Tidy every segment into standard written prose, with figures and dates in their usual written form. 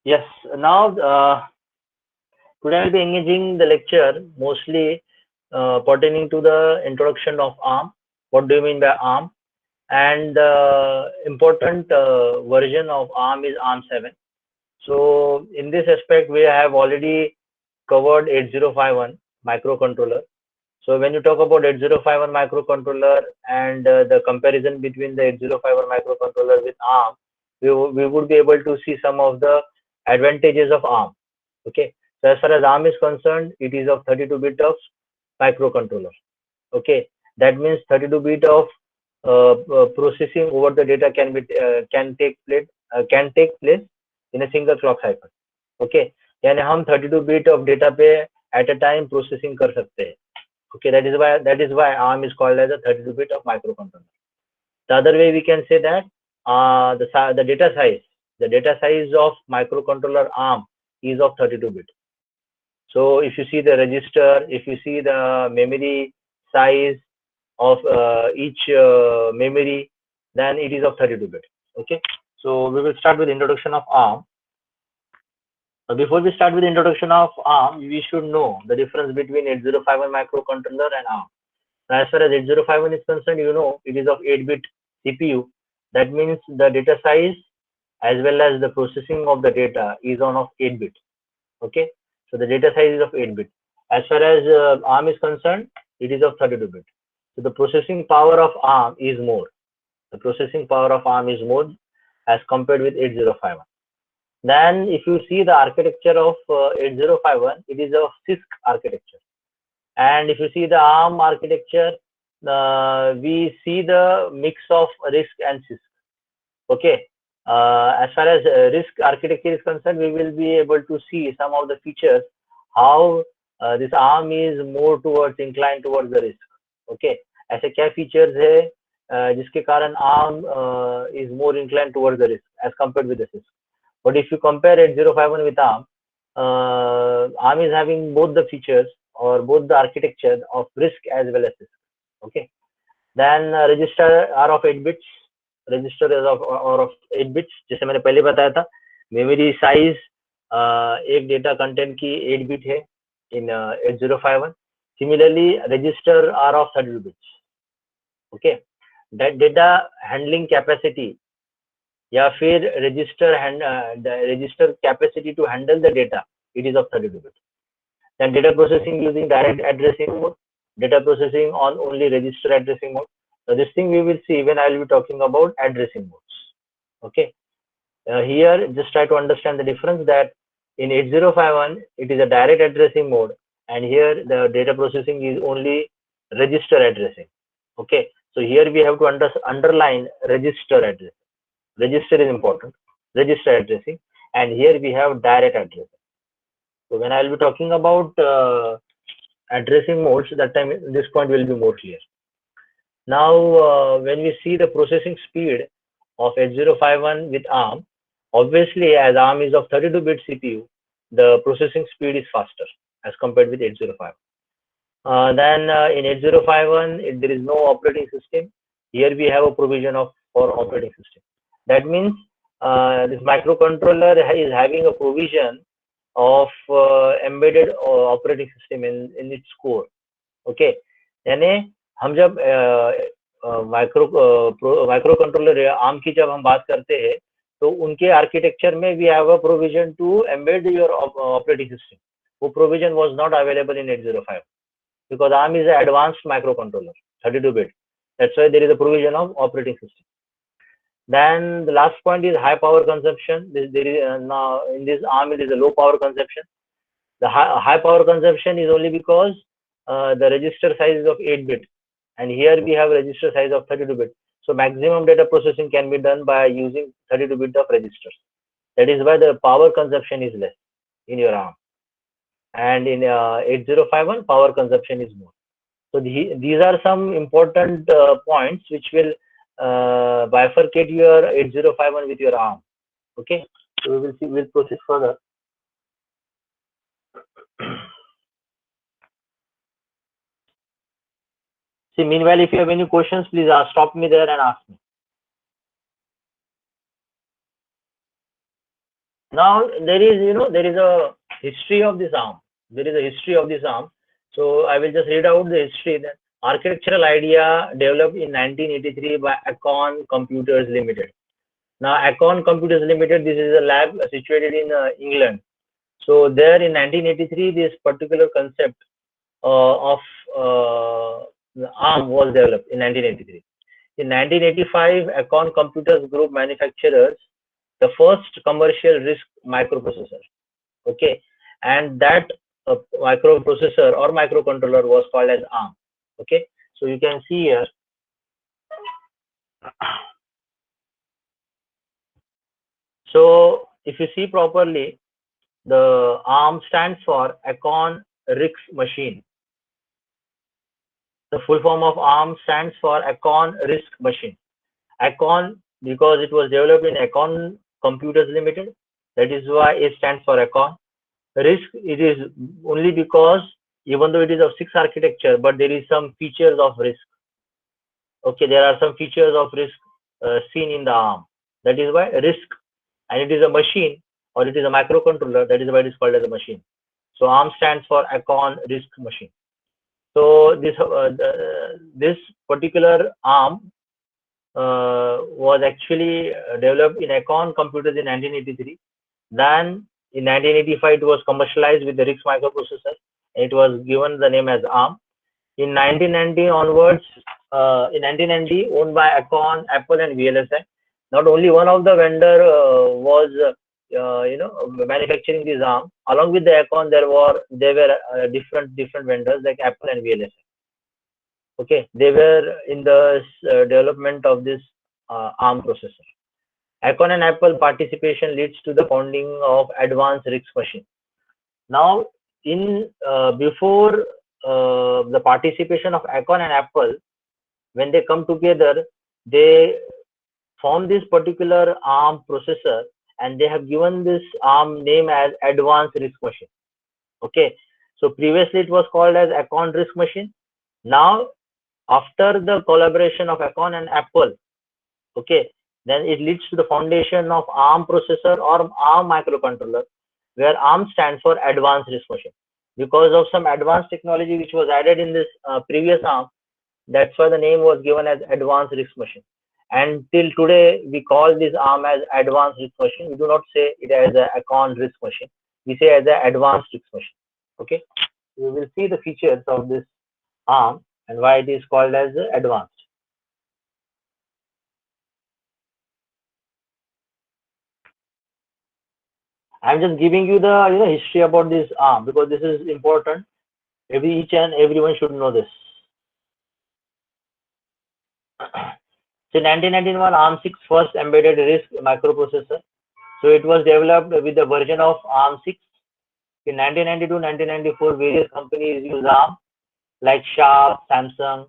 Yes. Now, today I'll be engaging the lecture mostly pertaining to the introduction of ARM. What do you mean by ARM? And the important version of ARM is ARM 7. So in this aspect, we have already covered 8051 microcontroller. So when you talk about 8051 microcontroller and the comparison between the 8051 microcontroller with ARM, we would be able to see some of the advantages of ARM. Okay. So as far as ARM is concerned, it is of 32-bit of microcontroller. Okay. That means 32-bit of processing over the data can take place in a single clock cycle. Okay. यानी हम 32 bit of data पे at a time processing कर सकते हैं. Okay, that is why ARM is called as a 32-bit of microcontroller. The other way we can say that the data size of microcontroller ARM is of 32-bit. So if you see the register, if you see the memory size of each memory, then it is of 32-bit. Okay, so we will start with introduction of ARM. Before we start with the introduction of ARM, we should know the difference between 8051 microcontroller and ARM. Now, as far as 8051 is concerned, you know it is of 8-bit CPU. That means the data size as well as the processing of the data is on of 8-bit. Okay, so the data size is of 8-bit. As far as ARM is concerned, it is of 32-bit. So the processing power of ARM is more. The processing power of ARM is more as compared with 8051. Then if you see the architecture of 8051, it is of CISC architecture. And if you see the ARM architecture, we see the mix of RISC and CISC. Okay. As far as RISC architecture is concerned, we will be able to see some of the features, how this ARM is more towards inclined towards the RISC. Okay. ऐसे क्या features है जिसके कारण ARM is more inclined towards the RISC as compared with the CISC. But if you compare 8051 with ARM, ARM is having both the features or both the architecture of RISC as well as CISC. Okay. Then register are of 8 bits. Register is of 8 bits. जैसे मैंने पहले बताया था, memory size एक data content की 8 bit है in 8051. Similarly, register are of 32 bits. Okay. That data handling capacity या फिर register capacity to handle the data, it is of 32 bit. Then data processing using direct addressing mode, data processing on only register addressing mode. So this thing we will see when I will be talking about addressing modes. Okay. Here just try to understand the difference that in 8051 it is a direct addressing mode, and here the data processing is only register addressing. Okay. So here we have to underline register addressing. Register is important, register addressing, and here we have direct addressing. So when I will be talking about addressing modes, that time this point will be more clear. Now, when we see the processing speed of 8051 with ARM, obviously as ARM is of 32-bit CPU, the processing speed is faster as compared with 8051. Then in 8051, there is no operating system. Here we have a provision for operating system. That means this microcontroller is having a provision of embedded operating system in its core. Okay, यानी हम जब microcontroller arm की जब हम बात करते हैं तो उनके आर्किटेक्चर में we have a provision to embed your operating system. वो provision was not available in 805 because ARM is an advanced microcontroller, 32-bit. That's why there is a provision of operating system. Then the last point is high power consumption. There is now in this ARM it is a low power consumption. The high power consumption is only because the register size is of 8-bit, and here we have register size of 32-bit. So maximum data processing can be done by using 32-bit of registers. That is why the power consumption is less in your ARM. And in 8051 power consumption is more. So these are some important points which will bifurcate your 8051 with your ARM. Okay, so we will see, we'll proceed further. See, meanwhile, if you have any questions, please stop me there and ask me. Now there is, there is a history of this ARM. There is a history of this ARM. So I will just read out the history. The architectural idea developed in 1983 by Acorn Computers Limited. Now Acorn Computers Limited, this is a lab situated in England. So there in 1983, this particular concept of the ARM was developed in 1983. In 1985, Acorn Computers Group manufacturers the first commercial RISC microprocessor. Okay, and that microprocessor or microcontroller was called as ARM. Okay, so you can see here. So if you see properly, the ARM stands for Acorn RISC Machine. The full form of ARM stands for Acorn RISC Machine. Acorn, because it was developed in Acorn Computers Limited, that is why it stands for Acorn. RISC, it is only because even though it is of 6 architecture, but there is some features of RISC. Okay, there are some features of RISC seen in the ARM. That is why RISC, and it is a machine or it is a microcontroller. That is why it is called as a machine. So ARM stands for Acorn RISC Machine. So this particular ARM was actually developed in Acorn Computers in 1983. Then in 1985, it was commercialized with the RISC microprocessor. And it was given the name as ARM. In 1990 onwards, in 1990, owned by Acorn, Apple, and VLSI. Not only one of the vendor was manufacturing this ARM. Along with the Acorn, there were different vendors like Apple and VLSI. Okay, they were in the development of this ARM processor. Acorn and Apple participation leads to the founding of Advanced RISC Machine. Now, in before the participation of Acorn and Apple, when they come together, they form this particular ARM processor, and they have given this ARM name as Advanced RISC Machine. Okay, so previously it was called as Acorn RISC Machine. Now, after the collaboration of Acorn and Apple, okay, then it leads to the foundation of ARM processor or ARM microcontroller, where ARM stands for Advanced RISC Machine. Because of some advanced technology which was added in this previous ARM, that's why the name was given as Advanced RISC Machine. And till today, we call this ARM as Advanced RISC Machine. We do not say it as a Acorn RISC Machine. We say as a Advanced RISC Machine. Okay, we will see the features of this ARM and why it is called as advanced. I'm just giving you the history about this ARM because this is important. Each and everyone should know this. So in 1991, ARM6 first embedded RISC microprocessor. So it was developed with the version of ARM6. In 1992-1994, various companies use ARM like Sharp, Samsung.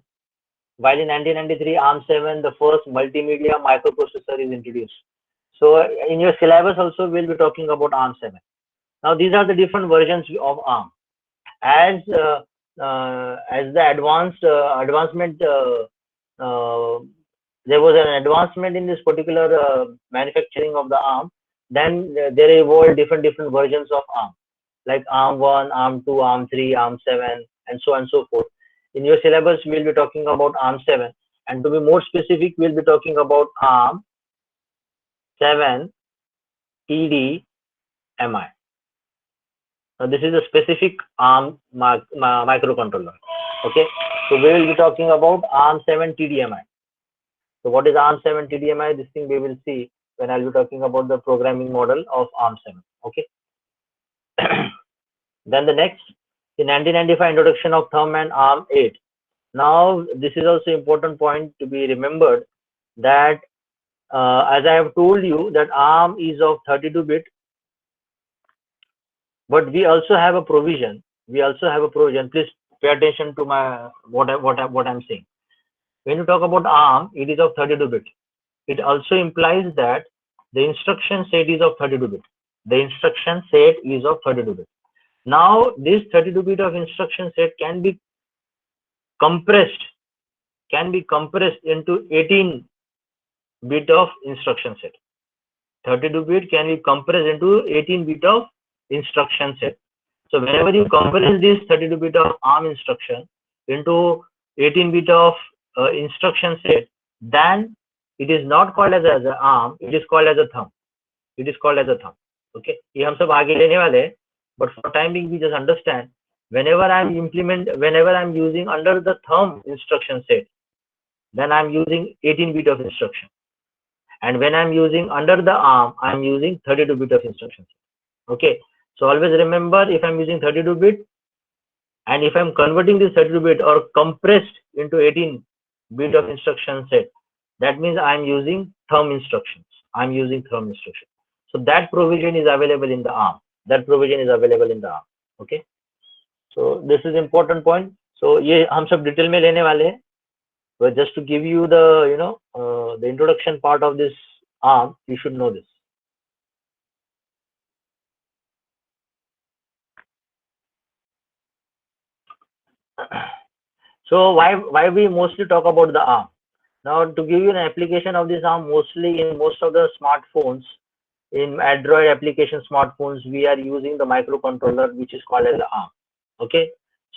While in 1993, ARM7, the first multimedia microprocessor is introduced. So in your syllabus also, we'll be talking about ARM7. Now these are the different versions of ARM. As the advancement, there was an advancement in this particular manufacturing of the ARM. Then there evolved different versions of ARM, like ARM1, ARM2, ARM3, ARM7, and so on and so forth. In your syllabus, we'll be talking about ARM7, and to be more specific, we'll be talking about ARM7 TDMI. Now, this is a specific ARM microcontroller. Okay, so we will be talking about ARM7 TDMI. So what is ARM7 TDMI? This thing we will see when I'll be talking about the programming model of ARM7. Okay. Then the next, in 1995, introduction of Thumb and ARM8. Now, this is also important point to be remembered that as I have told you that ARM is of 32-bit, but we also have a provision. Please pay attention to my what I'm saying. When you talk about ARM, it is of 32-bit. It also implies that the instruction set is of 32-bit. The instruction set is of 32-bit. Now, this 32-bit of instruction set can be compressed into 18-bit of instruction set. 32-bit can be compressed into 18-bit of instruction set. So whenever you compress this 32-bit of ARM instruction into 18-bit of instruction set, then it is not called as a ARM, it is called as a thumb. It is called as a thumb. Okay, ये हम सब आगे लेने वाले हैं, but for time being we just understand whenever I'm using under the thumb instruction set, then I'm using 18-bit of instruction, and when I'm using under the ARM, I'm using 32-bit of instruction set. Okay, so always remember, if I'm using 32-bit and if I'm converting this 32-bit or compressed into 18-bit of instruction set, that means I'm using thumb instructions. I'm using thumb instruction. So that provision is available in the ARM. That provision is available in the ARM. Okay. So this is important point. So ये हम सब detail में लेने वाले हैं. But just to give you the the introduction part of this ARM, you should know this. So why we mostly talk about the ARM? Now, to give you an application of this ARM, mostly in most of the smartphones, in Android application smartphones, we are using the microcontroller, which is called as the ARM. Okay,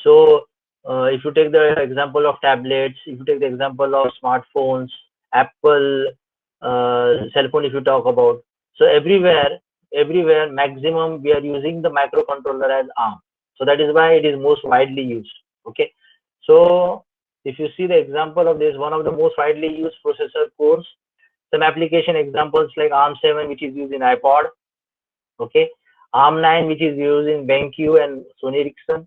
so if you take the example of tablets, if you take the example of smartphones, Apple cell phone, if you talk about, so everywhere maximum we are using the microcontroller as ARM. So that is why it is most widely used. Okay, so if you see the example of this, one of the most widely used processor cores, some application examples like ARM7, which is used in iPod. Okay, ARM9, which is used in BenQ and Sony Ericsson.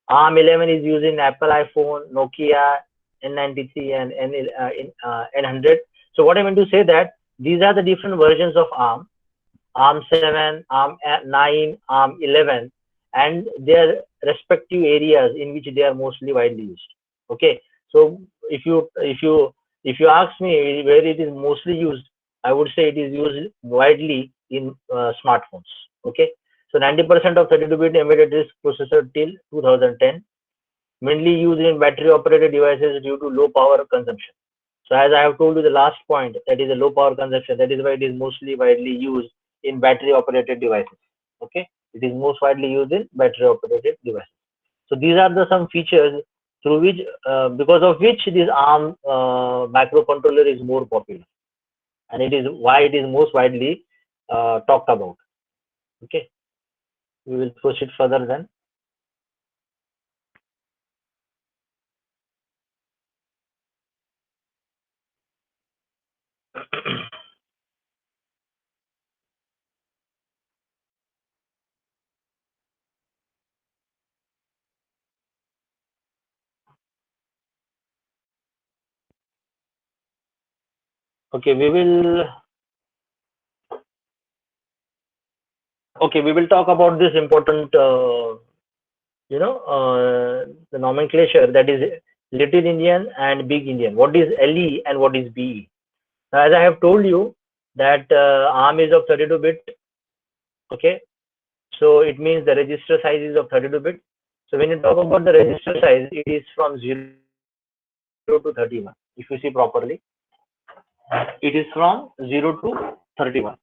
ARM11 is used in Apple iPhone, Nokia, N93 and N100. So what I meant to say that these are the different versions of ARM, ARM7, ARM9, ARM11, and their respective areas in which they are mostly widely used. Okay, so if you ask me where it is mostly used, I would say it is used widely in smartphones. Okay, so 90% of 32-bit embedded RISC processor till 2010, mainly used in battery operated devices due to low power consumption. So as I have told you the last point, that is a low power consumption, that is why it is mostly widely used in battery operated devices. Okay, it is most widely used in battery operated devices. So these are the some features through which, because of which this ARM microcontroller is more popular, and it is why it is most widely talked about. Okay, we will proceed further then. Okay, we will talk about this important the nomenclature, that is Little Indian and Big Indian. What is LE and what is BE? Now, as I have told you that ARM is of 32-bit. Okay, so it means the register size is of 32-bit. So when you talk about the register size, it is from 0 to 31. If you see properly, it is from 0 to 31.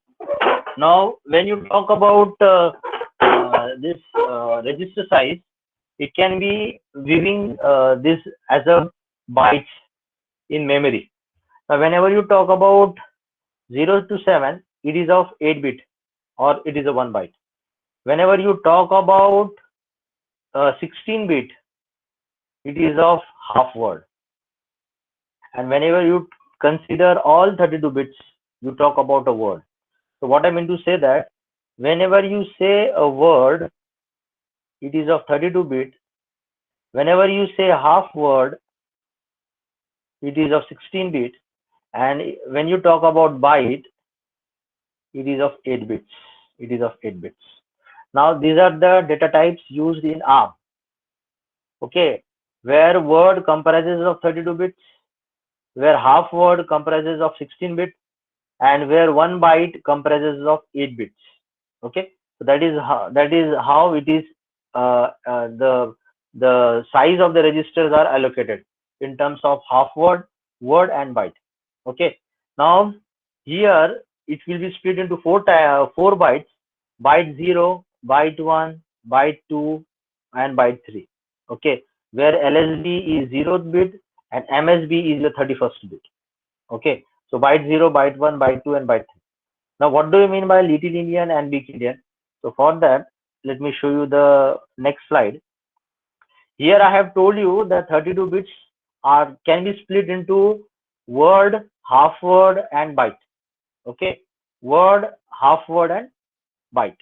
Now, when you talk about this register size, it can be viewing this as a bytes in memory. Now, whenever you talk about 0 to 7, it is of 8-bit or it is a 1 byte. Whenever you talk about 16-bit, it is of half word. And whenever you consider all 32 bits, you talk about a word. So what I mean to say that whenever you say a word, it is of 32-bit. Whenever you say half word, it is of 16-bit. And when you talk about byte, it is of 8 bits. It is of 8 bits. Now these are the data types used in ARM. Okay, where word comprises of 32 bits, where half word comprises of 16 bits, and where 1 byte comprises of 8 bits. Okay, so that is how it is. The size of the registers are allocated in terms of half word, word, and byte. Okay, now here it will be split into four bytes: byte 0, byte 1, byte 2, and byte 3. Okay, where LSB is 0th bit and MSB is the 31st bit. Okay, so byte 0, byte 1, byte 2, and byte 3. Now, what do you mean by Little Endian and Big Endian? So for that, let me show you the next slide. Here I have told you that 32 bits can be split into word, half word, and byte. Okay, word, half word, and byte.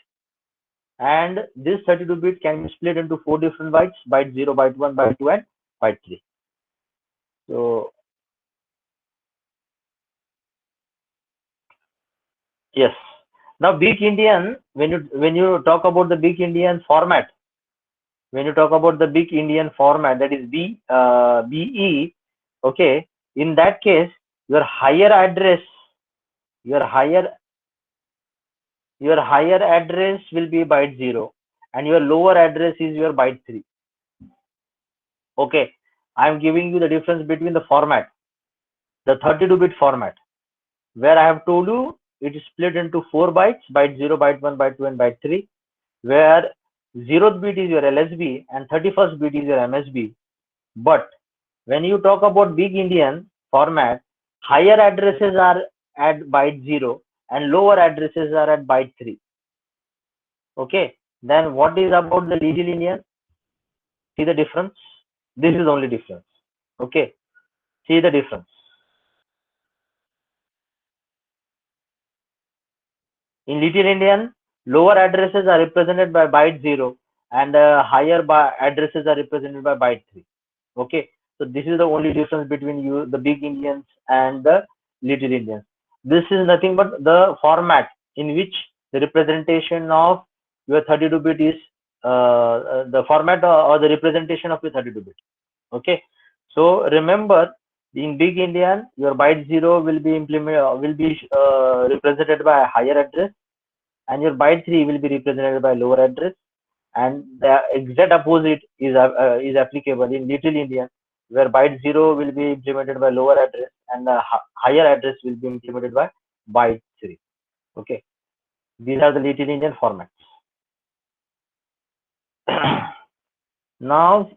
And this 32 bit can be split into four different bytes: byte 0, byte 1, byte 2, and byte 3. So yes. Now Big Endian, when you talk about the Big Endian format, when you talk about the Big Endian format, that is BE, okay, in that case, your higher address, your higher address will be byte 0, and your lower address is your byte 3. Okay, I am giving you the difference between the format, the 32-bit format, where I have told you it is split into 4 bytes: byte 0, byte 1, byte 2, and byte 3, where 0th bit is your LSB and 31st bit is your MSB. But when you talk about Big Endian format, higher addresses are at byte 0 and lower addresses are at byte 3. Okay, then what is about the Little Endian? See the difference? This is the only difference. Okay, see the difference. In Little Endian, lower addresses are represented by byte 0 and higher addresses are represented by byte 3. Okay, so this is the only difference between the Big Endians and the Little Endians. This is nothing but the format in which the representation of your 32-bit is the format or the representation of your 32-bit. Okay, so remember, in Big Endian, your byte 0 will be represented by a higher address, and your byte 3 will be represented by lower address, and the exact opposite is applicable in Little Endian, where byte 0 will be implemented by lower address and the higher address will be implemented by byte 3. Okay, these are the Little Endian formats. Now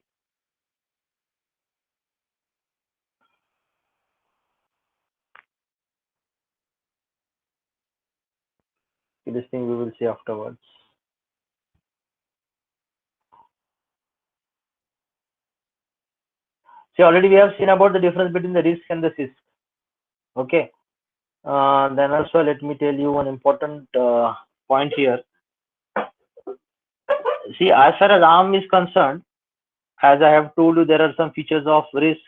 this thing we will see afterwards. See, already we have seen about the difference between the RISC and the CISC. Okay, then also let me tell you one important point here. See, as far as ARM is concerned, as I have told you, there are some features of RISC.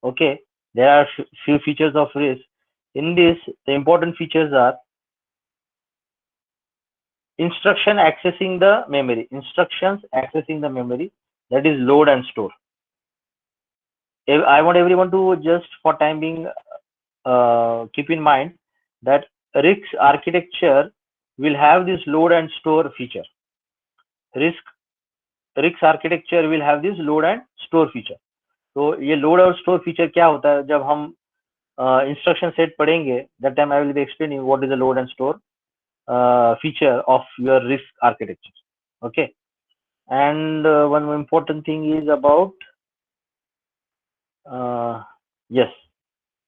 Okay, there are few features of RISC. In this, the important features are instructions accessing the memory, that is load and store. I want everyone to just for time being keep in mind that RISC architecture will have this load and store feature. RISC architecture will have this load and store feature. तो ये load और store feature क्या होता है? जब हम instruction set पढ़ेंगे, that time I will be explaining what is the load and store feature of your RISC architecture. Okay, and one important thing is about yes,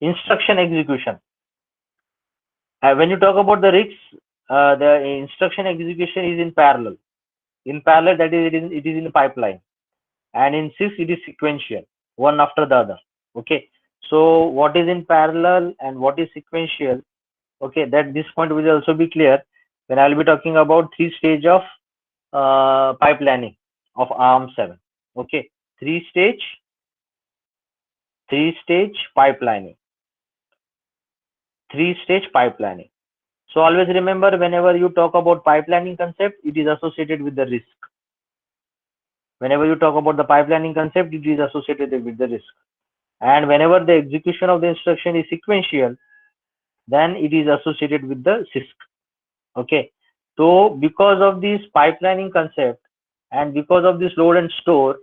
instruction execution. When you talk about the RISC, the instruction execution is in parallel. In parallel, that is, it is in pipeline, and in CISC it is sequential, one after the other. Okay, so what is in parallel and what is sequential? Okay, that this point will also be clear when I will be talking about 3 stage of pipelining of ARM7. Okay, 3 stage pipelining. 3 stage pipelining. So always remember, whenever you talk about pipelining concept, it is associated with the RISC. Whenever you talk about the pipelining concept, it is associated with the RISC. And whenever the execution of the instruction is sequential, then it is associated with the CISC. Okay, so because of this pipelining concept and because of this load and store,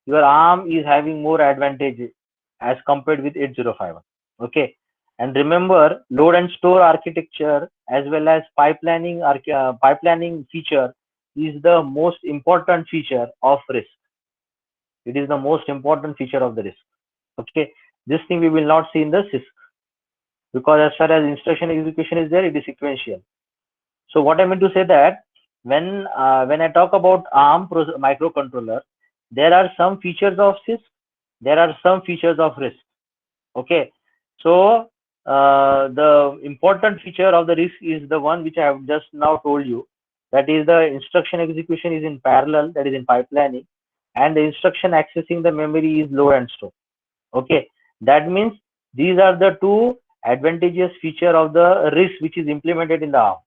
your ARM is having more advantages as compared with 8051. Okay, And remember, load and store architecture as well as pipelining feature is the most important feature of risk. It is the most important feature of the risk. Okay, this thing we will not see in the CISC, because as far as instruction execution is there, it is sequential. So what I mean to say that when I talk about ARM microcontroller, there are some features of CISC, there are some features of RISC. Okay, so the important feature of the RISC is the one which I have just now told you. That is, the instruction execution is in parallel, that is in pipelining, and the instruction accessing the memory is load and store. Okay, that means these are the two advantageous feature of the RISC which is implemented in the ARM.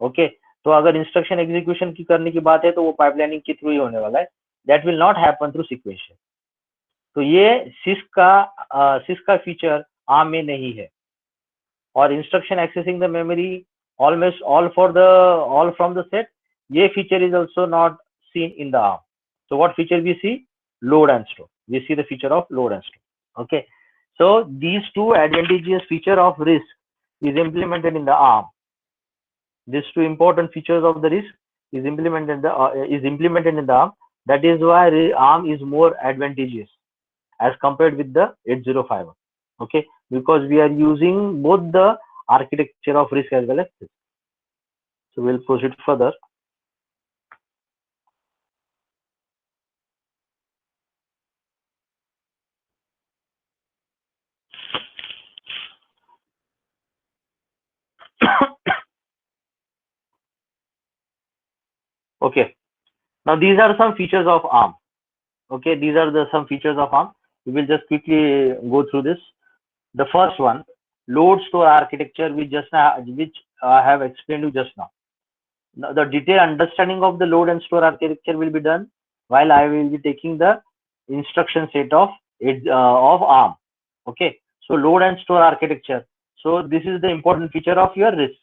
Okay, तो अगर instruction execution की करने की बात है तो वो pipelining के थ्रू ही होने वाला है, that will not happen through sequential. तो ये सिस्क का फीचर आर्म में नहीं है. और instruction accessing the memory almost all from the set, ये feature is also not seen in the ARM. So what feature we see? Load and store. We see the feature of load and store. Okay, so these two advantageous feature of RISC is implemented in the ARM. These two important features of the RISC is implemented in the ARM. That is why ARM is more advantageous as compared with the 8051. Okay, because we are using both the architecture of RISC as well as CISC. So we'll proceed further. Okay, now these are some features of ARM. Okay, these are some features of ARM. We will just quickly go through this. The first one, load store architecture, which I have explained you just now. Now, the detailed understanding of the load and store architecture will be done while I will be taking the instruction set of ARM. Okay, so load and store architecture. So this is the important feature of your RISC.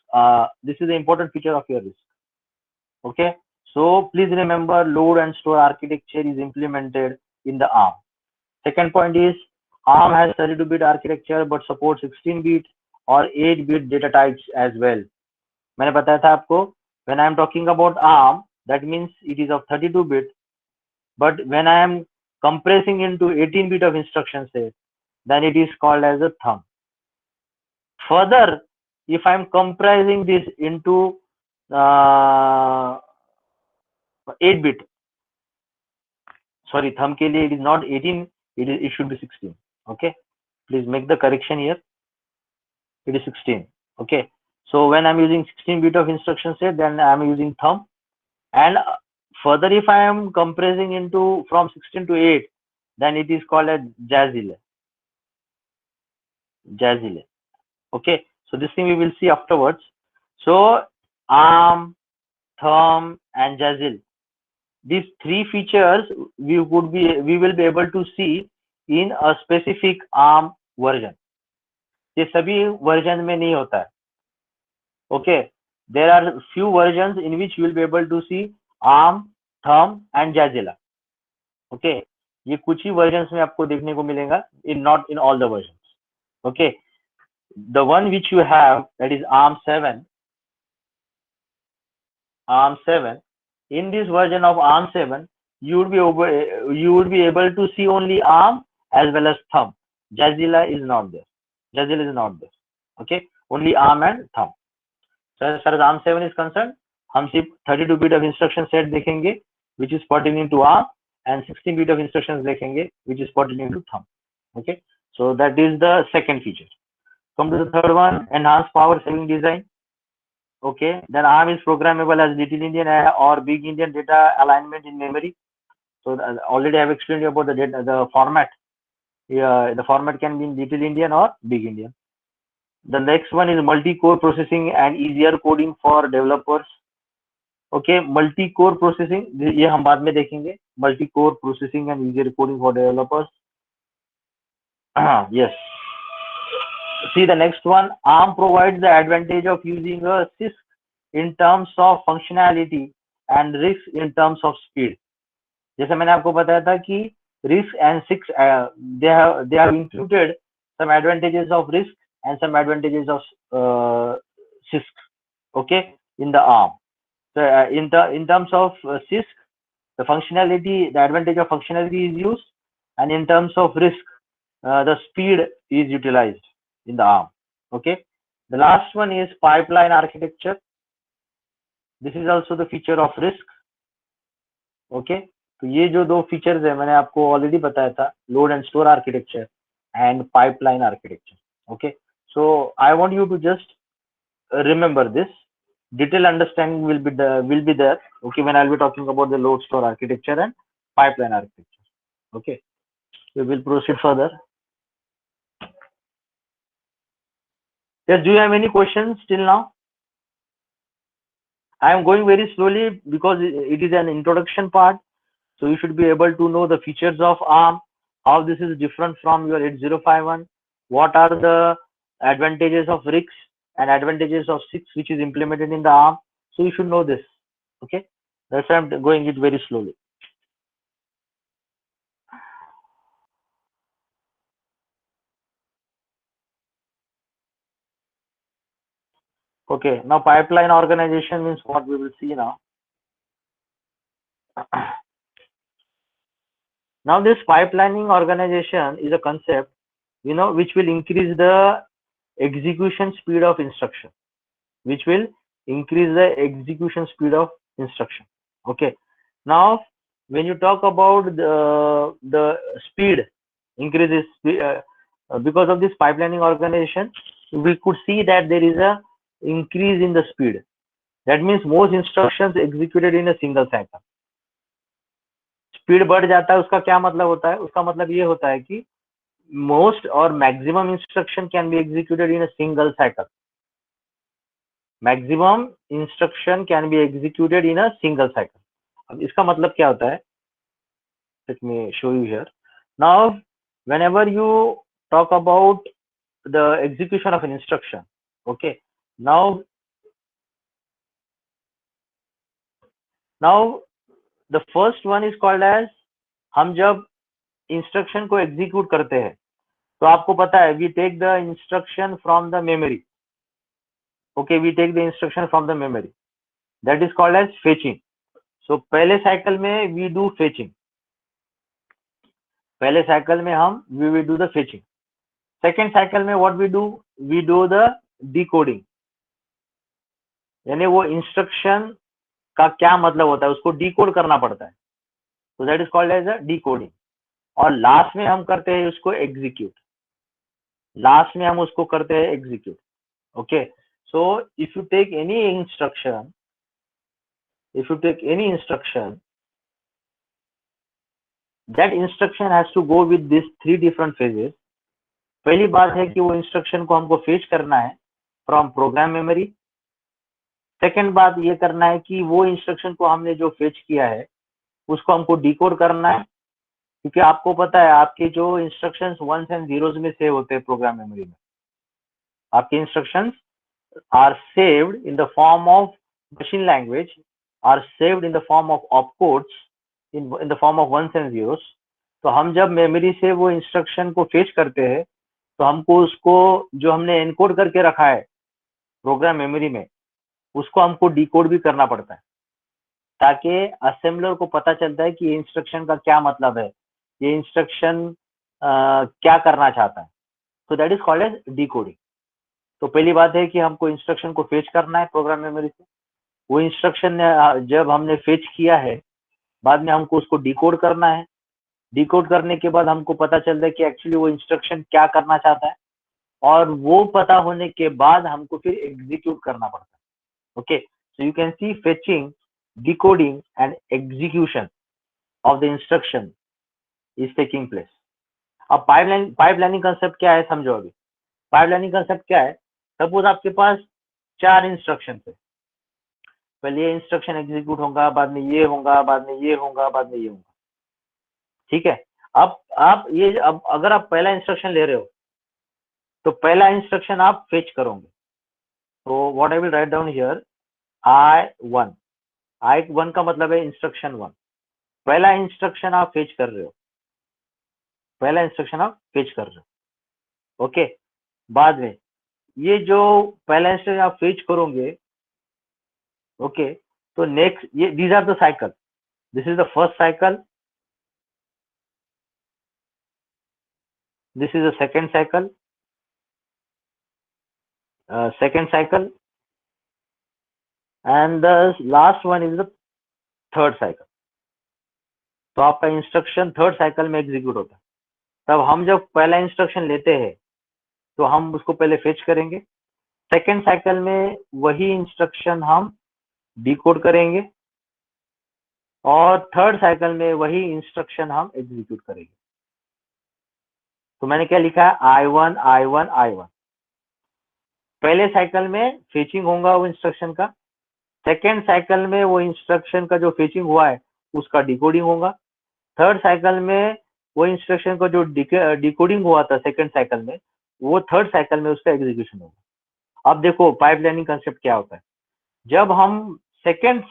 Okay, so please remember, load and store architecture is implemented in the ARM. Second point is, ARM has 32-bit architecture but supports 16-bit or 8-bit data types as well. मैंने बताया था आपको, when I am talking about ARM, that means it is of 32-bit, but when I am compressing into 18-bit of instruction set, then it is called as a thumb. Further, if I am compressing this into 8-bit, sorry, thumb के लिए it is not 18, it should be 16. Okay, please make the correction here. It is 16. Okay, so when I'm using 16-bit of instruction set, then I'm using thumb. And further, if I am compressing into from 16 to 8, then it is called as Jazile. Okay, so this thing we will see afterwards. So ARM, thumb, and Jazile, these three features we will be able to see in a specific ARM version. ये सभी version में नहीं होता है. Okay, there are few versions in which you will be able to see ARM, thumb, and Jazila. Okay, ये कुछ ही versions में आपको देखने को मिलेगा, not in all the versions. Okay, the one which you have, that is ARM 7. In this version of ARM 7, you would be able to see only ARM as well as thumb. Jazila is not there. Okay, only ARM and thumb. So as far as ARM 7 is concerned, हम सिर्फ 32-bit of instruction set देखेंगे, which is pertaining to ARM, and 16-bit of instructions देखेंगे, which is pertaining to thumb. Okay, so that is the second feature. Come to the third one, enhanced power saving design. Okay, then ARM is programmable as Little Endian or Big Endian data alignment in memory. So already I have explained about the format. The format can be in Little Endian or Big Endian. The next one is multi-core processing and easier coding for developers. Okay, multi-core processing, ये हम बाद में देखेंगे. Multi-core processing and easier coding for developers. Yes. See the next one. ARM provides the advantage of using a CISC in terms of functionality and RISC in terms of speed. जैसे मैंने आपको बताया था कि RISC and CISC they have included some advantages of RISC and some advantages of CISC, okay, in the ARM. So in terms of CISC, the functionality, the advantage of functionality is used, and in terms of RISC, the speed is utilized in the ARM. Okay. The last one is pipeline architecture. This is also the feature of RISC. Okay. तो ये जो दो features है मैंने आपको already बताया था, load and store architecture and pipeline architecture. Okay, so I want you to just remember this. Detailed understanding will be there, okay, when I'll be talking about the load store architecture and pipeline architecture. Okay, we will proceed further. Yes, do you have any questions till now? I am going very slowly because it is an introduction part, so you should be able to know the features of ARM, how this is different from your 8051, what are the advantages of RISC and advantages of CISC which is implemented in the ARM. So you should know this. Okay, that's why I'm going it very slowly. Okay, now pipeline organization means what we will see now. Now this pipelining organization is a concept, you know, which will increase the execution speed of instruction, which will increase the execution speed of instruction. Okay, now when you talk about the speed increases because of this pipelining organization, we could see that there is a increase in the speed. That means most instructions executed in a single cycle. Speed बढ़ जाता है, उसका क्या मतलब होता है? उसका मतलब ये होता है कि मोस्ट और maximum instruction can be executed in a single cycle. Maximum instruction can be executed in a single cycle. अब इसका मतलब क्या होता है? Let me show you here. Now whenever you talk about the execution of an instruction, okay, now the first one is called as, हम जब instruction को execute करते हैं तो आपको पता है we take the instruction from the memory. Okay, we take the instruction from the memory, that is called as fetching. So पहले साइकिल में वी डू फेचिंग, पहले साइकिल में हम we will do the fetching. Second cycle में what we do the decoding. यानी वो instruction का क्या मतलब होता है उसको डिकोड करना पड़ता है, तो that is called as a decoding. और लास्ट में हम करते हैं उसको एग्जीक्यूट, लास्ट में हम उसको करते हैं execute. Okay, so if you take any instruction, that instruction has to go with these three different phases. पहली बात है कि वो इंस्ट्रक्शन को हमको फेच करना है फ्रॉम प्रोग्राम मेमोरी. सेकेंड बात ये करना है कि वो इंस्ट्रक्शन को हमने जो फेच किया है उसको हमको डिकोड करना है, क्योंकि आपको पता है आपके जो इंस्ट्रक्शंस वंस एंड जीरोस में सेव होते हैं प्रोग्राम मेमोरी में. आपके instructions are saved in the form of machine language, are saved in the form of opcodes, in the form of ones and zeros. तो हम जब मेमोरी से वो इंस्ट्रक्शन को फेच करते हैं तो हमको उसको जो हमने एनकोड करके रखा है प्रोग्राम मेमोरी में उसको हमको डिकोड भी करना पड़ता है, ताकि असेंबलर को पता चलता है कि ये इंस्ट्रक्शन का क्या मतलब है, ये इंस्ट्रक्शन क्या करना चाहता है. तो that is called as decoding. तो पहली बात है कि हमको इंस्ट्रक्शन को फेच करना है प्रोग्राम मेमोरी से. वो इंस्ट्रक्शन जब हमने फेच किया है बाद में हमको उसको डिकोड करना है. डिकोड करने के बाद हमको पता चलता है कि एक्चुअली वो इंस्ट्रक्शन क्या करना चाहता है, और वो पता होने के बाद हमको फिर एग्जीक्यूट करना पड़ता है. Okay, so you can see fetching, decoding and execution of the instruction is taking place. अब पाइपलाइनिंग कंसेप्ट क्या है समझो. अभी पाइपलाइनिंग कंसेप्ट क्या है? सपोज आपके पास 4 इंस्ट्रक्शन है, पहले ये इंस्ट्रक्शन एग्जीक्यूट होगा, बाद में ये होगा, बाद में ये होगा, बाद में ये होगा. ठीक है, अब आप ये अगर आप पहला इंस्ट्रक्शन ले रहे हो तो पहला इंस्ट्रक्शन आप फेच करोगे. तो what I will write down here, I1. I1 का मतलब है इंस्ट्रक्शन 1. पहला इंस्ट्रक्शन आप फेच कर रहे हो, पहला इंस्ट्रक्शन आप फेच कर रहे हो. ओके, बाद में ये जो पहला इंस्ट्रक्शन आप फेच करोगे, ओके, तो नेक्स्ट ये these are the cycle, this is the first cycle, this is the second cycle, and the last one is the third cycle. तो आपका इंस्ट्रक्शन थर्ड साइकिल में एग्जीक्यूट होता है। तब हम जब पहला इंस्ट्रक्शन लेते हैं तो हम उसको पहले फेच करेंगे, सेकेंड साइकिल में वही इंस्ट्रक्शन हम डिकोड करेंगे, और थर्ड साइकिल में वही इंस्ट्रक्शन हम एग्जीक्यूट करेंगे। तो मैंने क्या लिखा है, I1 I1 I1। पहले साइकिल में फेचिंग होगा वो इंस्ट्रक्शन का, सेकेंड साइकिल में वो इंस्ट्रक्शन का जो फेचिंग हुआ है उसका डिकोडिंग होगा, थर्ड साइकिल में वो इंस्ट्रक्शन का जो डिकोडिंग हुआ था सेकेंड साइकिल में, वो थर्ड साइकिल में उसका एग्जीक्यूशन होगा। अब देखो पाइपलाइनिंग कंसेप्ट क्या होता है, जब हम सेकेंड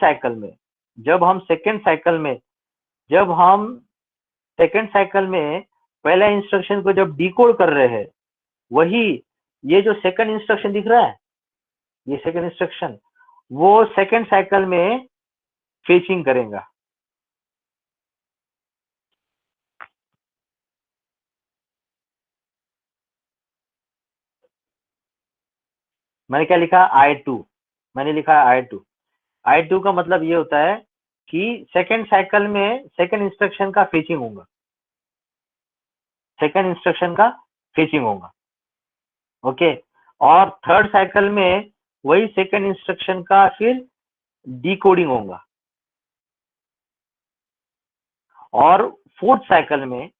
साइकिल में पहला इंस्ट्रक्शन को जब डिकोड कर रहे हैं, वही ये जो सेकंड इंस्ट्रक्शन दिख रहा है, ये सेकंड इंस्ट्रक्शन वो सेकंड साइकिल में फेचिंग करेगा। मैंने क्या लिखा, I2, मैंने लिखा है I2 का मतलब ये होता है कि सेकंड साइकिल में सेकंड इंस्ट्रक्शन का फेचिंग होगा, ओके, और थर्ड साइकिल में वही सेकंड इंस्ट्रक्शन का फिर डिकोडिंग होगा, और फोर्थ साइकिल में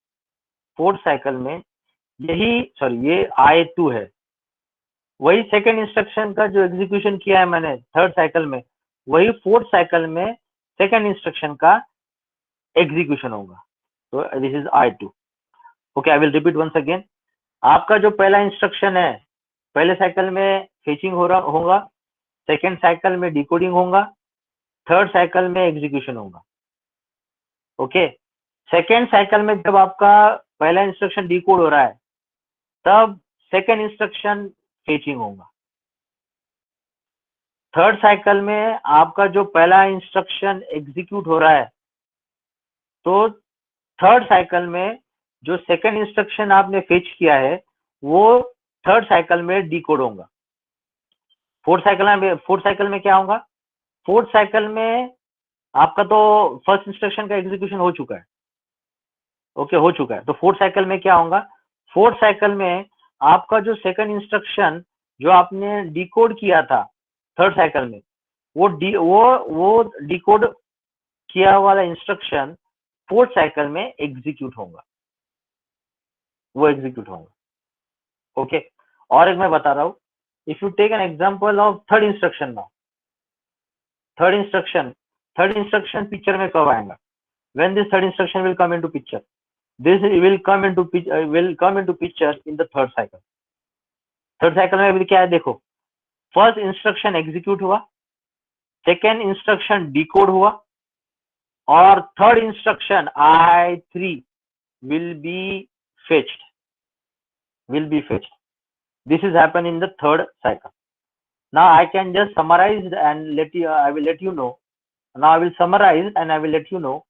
ये I2 है, वही सेकंड इंस्ट्रक्शन का जो एग्जीक्यूशन किया है मैंने थर्ड साइकिल में, वही फोर्थ साइकिल में सेकंड इंस्ट्रक्शन का एग्जीक्यूशन होगा। तो this is I2। Okay, I will repeat once again. आपका जो पहला इंस्ट्रक्शन है, पहले साइकिल में फेचिंग होगा, सेकंड साइकिल में डिकोडिंग होगा, थर्ड साइकिल में एग्जीक्यूशन होगा, ओके। सेकंड साइकिल में जब आपका पहला इंस्ट्रक्शन डिकोड हो रहा है, तब सेकंड इंस्ट्रक्शन फेचिंग होगा। थर्ड साइकिल में आपका जो पहला इंस्ट्रक्शन एग्जीक्यूट हो रहा है, तो थर्ड साइकिल में जो सेकंड इंस्ट्रक्शन आपने फेच किया है वो थर्ड साइकिल में डिकोड होगा। फोर्थ साइकिल में क्या होगा, फोर्थ साइकिल में आपका तो फर्स्ट इंस्ट्रक्शन का एग्जीक्यूशन हो चुका है, ओके, हो चुका है। तो फोर्थ साइकिल में क्या होगा, फोर्थ साइकिल में आपका जो सेकंड इंस्ट्रक्शन जो आपने डिकोड किया था थर्ड साइकिल में, वो डिकोड किया वाला इंस्ट्रक्शन फोर्थ साइकिल में एग्जीक्यूट होगा, ओके। और एक मैं बता रहा हूँ, if you take an example of third instruction now, third instruction picture में कब आएगा, when this third instruction will come into picture, this will come into picture in the third cycle। Third cycle में अभी क्या है, देखो, first instruction execute हुआ, second instruction decode हुआ, और third instruction I3 will be fetched। This is happen in the third cycle। Now I can just summarize and I will let you know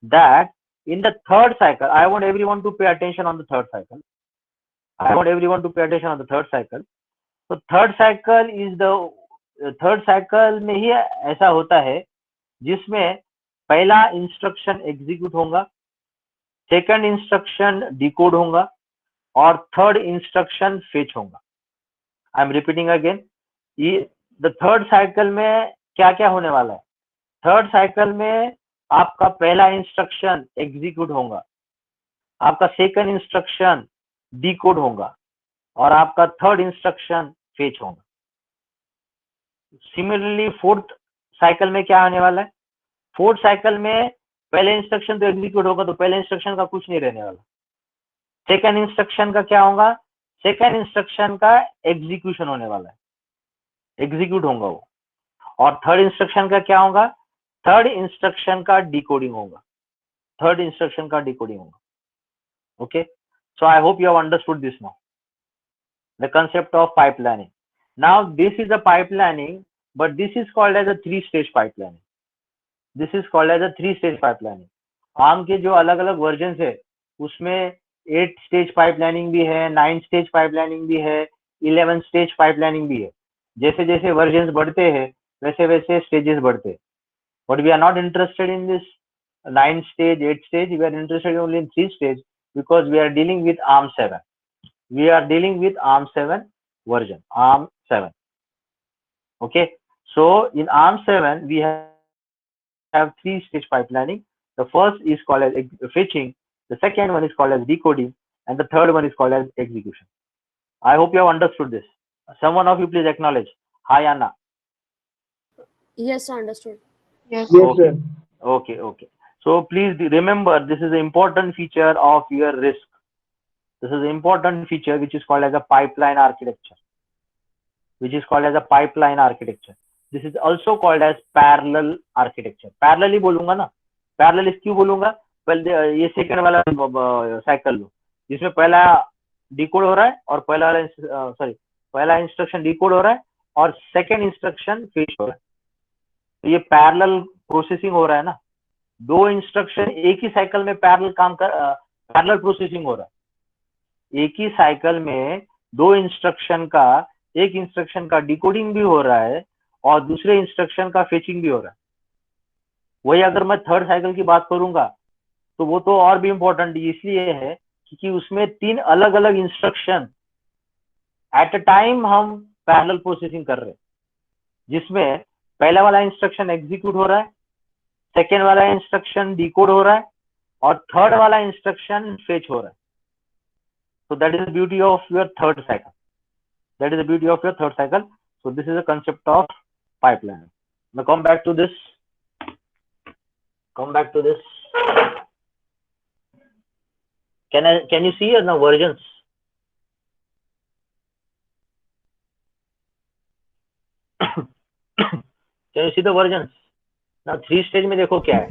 that in the third cycle, I want everyone to pay attention on the third cycle। तो third cycle में ही ऐसा होता है जिसमें पहला instruction execute होगा, second instruction decode होगा, और थर्ड इंस्ट्रक्शन फेच होगा। I am repeating again, the third cycle में क्या क्या होने वाला है, थर्ड साइकिल में आपका पहला इंस्ट्रक्शन एग्जीक्यूट होगा, आपका सेकंड इंस्ट्रक्शन डिकोड होगा, और आपका थर्ड इंस्ट्रक्शन फेच होगा। सिमिलरली फोर्थ साइकिल में क्या आने वाला है, फोर्थ साइकिल में पहले इंस्ट्रक्शन तो एग्जीक्यूट होगा, तो पहले इंस्ट्रक्शन का कुछ नहीं रहने वाला। सेकंड इंस्ट्रक्शन का क्या होगा, सेकंड इंस्ट्रक्शन का एग्जीक्यूशन होने वाला है, एग्जीक्यूट होगा वो। और थर्ड इंस्ट्रक्शन का क्या होगा, थर्ड इंस्ट्रक्शन का डिकोडिंग होगा, okay. So I hope you have understood this now, the concept of pipelining. Now this is a pipelining, but this is called as a 3-stage pipelining. This is called as a 3-stage pipelining. ARM के जो अलग अलग version है उसमें 8-stage pipelining भी है, 9-stage pipelining भी है, 11-stage pipelining भी है. जैसे जैसे वर्जन बढ़ते हैं वैसे वैसे स्टेजेस बढ़ते हैं. But we are not interested in this 9-stage, 8-stage. We are interested only in 3-stage because we are dealing with ARM7. We are dealing with ARM7 version, ARM7. Okay, so in ARM7 we have 3-stage pipelining. The first is called as fetching, the second one is called as decoding, and the third one is called as execution. I hope you have understood this. Someone of you please acknowledge. Hi Anna. Yes, understood. Yes. Okay. Okay. So please remember, this is an important feature of your RISC. This is an important feature which is called as a pipeline architecture. This is also called as parallel architecture. Parallel ही बोलूंगा ना. Parallel क्यों बोलूंगा? पहले ये second वाला cycle लो जिसमें पहला decode हो रहा है और पहला इंस्ट्रक्शन डिकोड हो रहा है और सेकंड इंस्ट्रक्शन फेच हो रहा है. तो ये पैरेलल प्रोसेसिंग हो रहा है ना. दो इंस्ट्रक्शन एक ही साइकिल में पैरेलल प्रोसेसिंग हो रहा है. एक ही साइकिल में दो इंस्ट्रक्शन का, एक इंस्ट्रक्शन का डिकोडिंग भी हो रहा है और दूसरे इंस्ट्रक्शन का फेचिंग भी हो रहा है. वही अगर मैं थर्ड साइकिल की बात करूंगा तो वो तो और भी इंपॉर्टेंट इसलिए है क्योंकि उसमें 3 अलग अलग इंस्ट्रक्शन एट अ टाइम हम पैरेलल प्रोसेसिंग कर रहे हैं, जिसमें पहला वाला इंस्ट्रक्शन एग्जीक्यूट हो रहा है, सेकेंड वाला इंस्ट्रक्शन डिकोड हो रहा है और थर्ड वाला इंस्ट्रक्शन फेच हो रहा है. So that is the beauty of your third cycle. So this is the concept of pipeline. Now come back to this. Can you see the versions? Can you see the versions? Now 3-stage में देखो क्या है.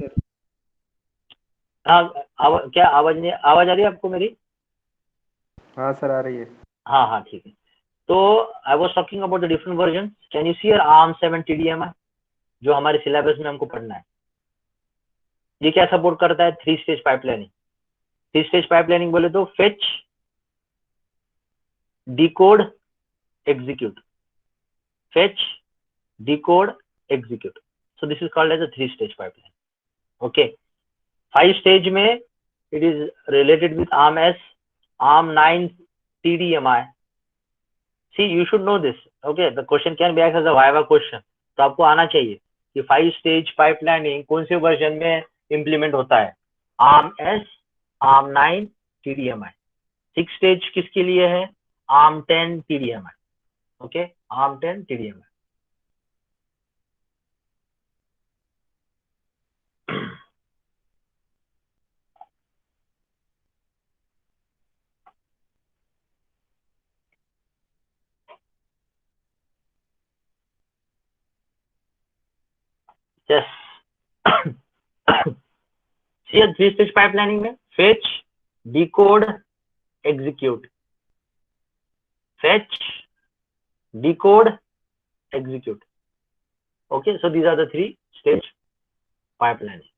क्या आवाज आ रही है आपको मेरी? हाँ सर आ रही है. हाँ ठीक है. तो I was talking about the different version. Can you see ARM7 TDMI जो हमारे सिलेबस में हमको पढ़ना है. ये क्या सपोर्ट करता है? 3-stage pipelining. 3-stage पाइपलाइनिंग बोले तो fetch, decode, execute. Fetch, decode, execute. So this is called as a 3-stage pipeline. Okay. 5-stage में it is related with ARM9 TDMI. See, you should know this. Okay, the question can be asked as a viva question. तो आपको आना चाहिए कि 5-stage pipelining कौन से version में implement होता है. ARM9 TDMI. 6-stage किसके लिए है? ARM10 TDMI. Okay, ARM10 TDMI. Yes. See, 3-stage pipelining में fetch, decode, execute. Fetch, decode, execute. Okay, so these are the 3-stage pipelining.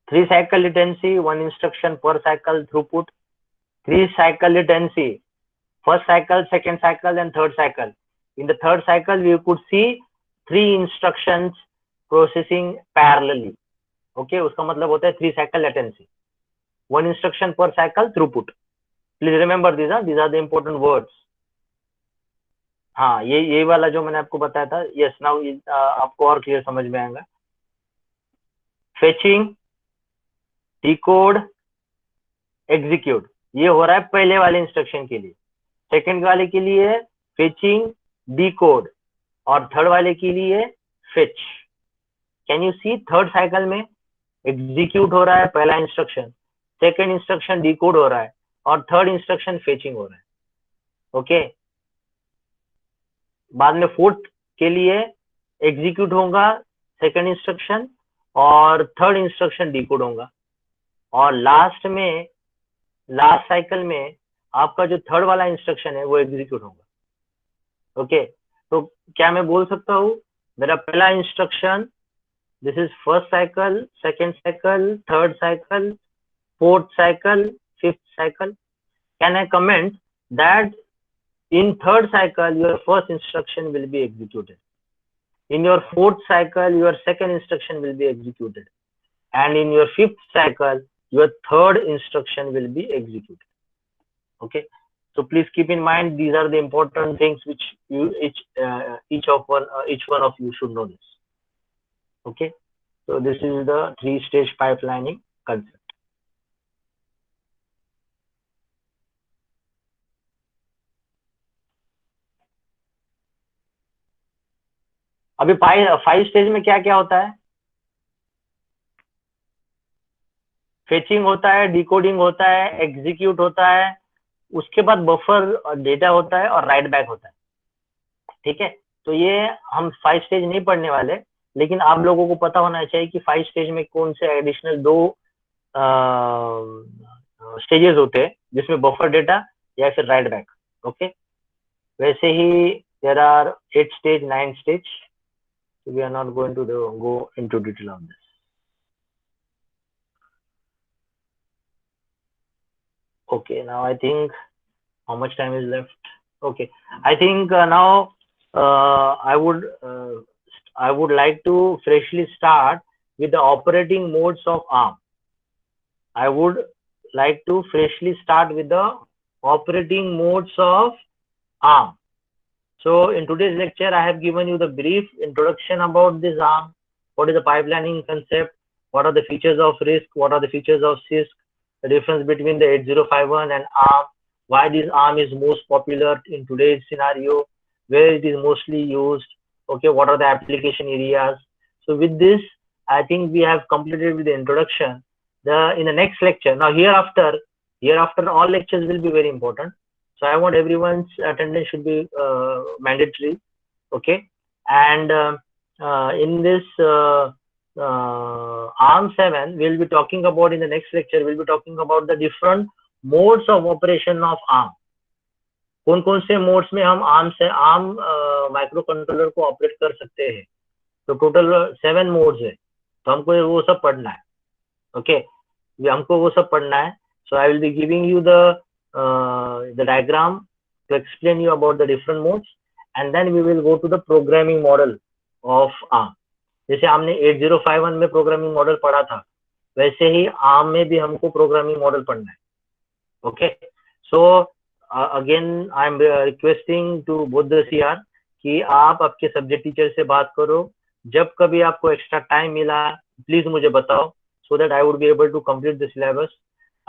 3 cycle latency, 1 instruction per cycle throughput. 3 cycle latency, first cycle, second cycle, and third cycle. In the third cycle, we could see 3 instructions processing parallelly. Okay, उसका मतलब होता है 3 cycle latency, 1 instruction per cycle throughput. Please remember these. These are the important words. हाँ, ये वाला जो मैंने आपको बताया था. Yes, now आपको और क्लियर समझ में आएगा. Fetching, decode, execute. ये हो रहा है पहले वाले इंस्ट्रक्शन के लिए. सेकंड वाले के लिए फेचिंग, डिकोड और थर्ड वाले के लिए fetch. Can you see third cycle में एग्जीक्यूट हो रहा है पहला इंस्ट्रक्शन, सेकंड इंस्ट्रक्शन डिकोड हो रहा है और थर्ड इंस्ट्रक्शन फेचिंग हो रहा है. ओके. बाद में फोर्थ के लिए एग्जीक्यूट होगा सेकंड इंस्ट्रक्शन और थर्ड इंस्ट्रक्शन डिकोड होगा और लास्ट साइकिल में आपका जो थर्ड वाला इंस्ट्रक्शन है वो एग्जीक्यूट होगा। ओके, तो क्या मैं बोल सकता हूँ मेरा पहला instruction, this is first cycle, second cycle, third cycle, fourth cycle, fifth cycle? Can I comment that in third cycle your first instruction will be executed, in your fourth cycle your second instruction will be executed, and in your fifth cycle your third instruction will be executed? Okay, so please keep in mind these are the important things which you each one of you should know this. Okay, so this is the 3-stage pipelining concept. अभी 5 stage में क्या क्या होता है? Fetching होता है, decoding होता है, एग्जीक्यूट होता है, उसके बाद बफर डेटा होता है और राइट बैक होता है। ठीक है, तो ये हम 5 स्टेज नहीं पढ़ने वाले, लेकिन आप लोगों को पता होना चाहिए कि 5 स्टेज में कौन से एडिशनल 2 स्टेजेस होते हैं जिसमें बफर डेटा या फिर राइट बैक। ओके, वैसे ही there are 8 stage, 9 stage, so we are not going to go into detail on this. Okay, now I think how much time is left? Okay, I think now I would like to freshly start with the operating modes of ARM. I would like to freshly start with the operating modes of ARM. So in today's lecture, I have given you the brief introduction about this ARM. What is the pipelining concept? What are the features of RISC? What are the features of CISC? The difference between the 8051 and ARM. Why this ARM is most popular in today's scenario, where it is mostly used. Okay, what are the application areas? So with this, I think we have completed with the introduction. In the next lecture, now hereafter all lectures will be very important. So I want everyone's attendance should be mandatory. Okay, and in this ARM 7, we'll be talking about, in the next lecture, we'll be talking about the different modes of operation of ARM. कौन कौन से modes में हम ARM micro controller को operate कर सकते हैं? तो टोटल 7 मोड्स है, तो हमको वो सब पढ़ना है। ओके, हमको वो सब पढ़ना है। So I will be giving you the diagram to explain you about the different modes, and then we will go to the programming model of ARM. जैसे हमने 8051 में प्रोग्रामिंग मॉडल पढ़ा था, वैसे ही ARM में भी हमको प्रोग्रामिंग मॉडल पढ़ना है। Okay, so again I am requesting to both the CR कि आप आपके सब्जेक्ट टीचर से बात करो, जब कभी आपको एक्स्ट्रा टाइम मिला प्लीज मुझे बताओ, so that I would be able to complete the syllabus.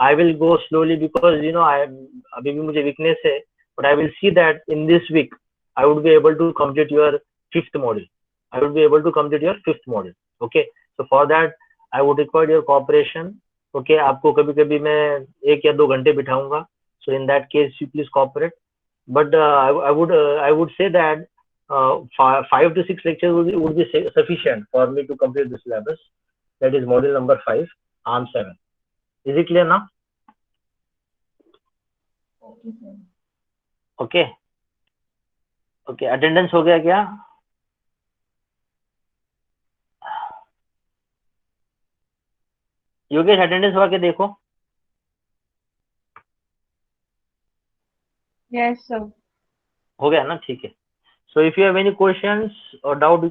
I will go slowly because अभी भी मुझे weakness है, but I will see that in this week I would be able to complete your 5th module. I will be able to complete your 5th module. Okay, so for that I would require your cooperation. Okay, आपको कभी कभी मैं 1 या 2 घंटे बिठाऊंगा, so in that case you please cooperate. But I would say that 5 to 6 lectures would be sufficient for me to complete the syllabus. That is module number 5, ARM 7. Is it clear now? Okay, sir. Okay. Okay, attendance हो गया क्या? Yogesh attendance हुआ के देखो। Yes, sir. हो गया ना? ठीक है। So if you have any questions or doubt